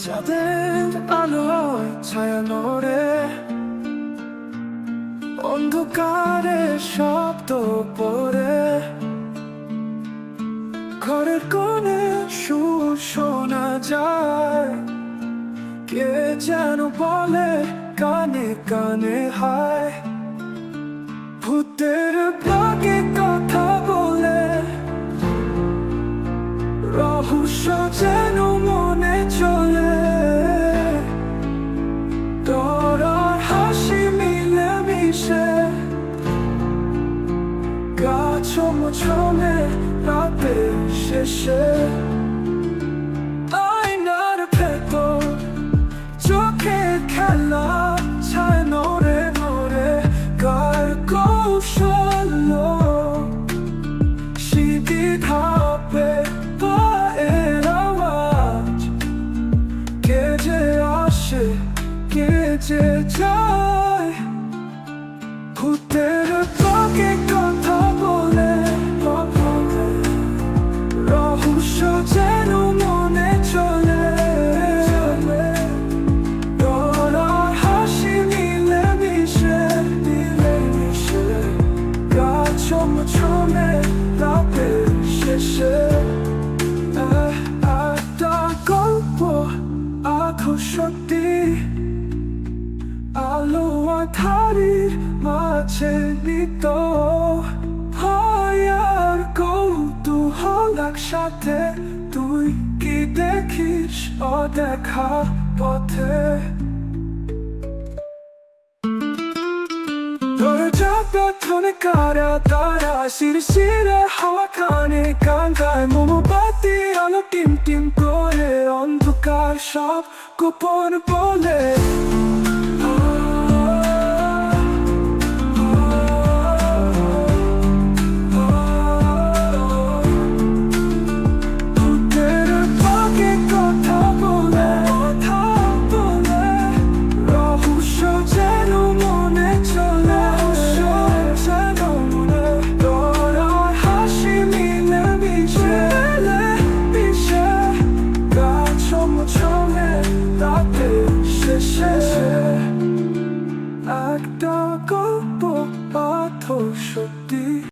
চাঁদের আলোয় ছায়া নড়ে, অন্ধকারে শব্দ পড়ে, ঘরের কোণে সুর শোনা যায়। কে যেন বলে কানে কানে হায়, ভূতের ব্লগে কথা বলে, রহস্য যেন মনে চলে। তোর আর হাসি মিলে মিশে, গা ছমছমে রাতের শেষে। আয়নার ভেতর চোখের খেলা, ছায়া নড়ে নড়ে কার কৌশল। সিঁড়ি ধাপে পায়ের আওয়াজ, কে যে আসে কে যে যায়। ভূতের ব্লগে কথা বলে, রহস্য যেন মনে চলে। তোর আর হাসি মিলে মিশে, গা ছমছমে রাতের শেষে। একটা গল্প আধো সত্যি, আলো আঁধারির মাঝে নিত, ভয় আর কৌতূহল একসাথে। তুই কি দেখিস অদেখা পথে? দরজা পেছনে কারা তারা, শিরশিরে হাওয়া কানে গান গায়। মোমবাতি আলো টিম টিম করে, অন্ধকার সব গোপন বলে।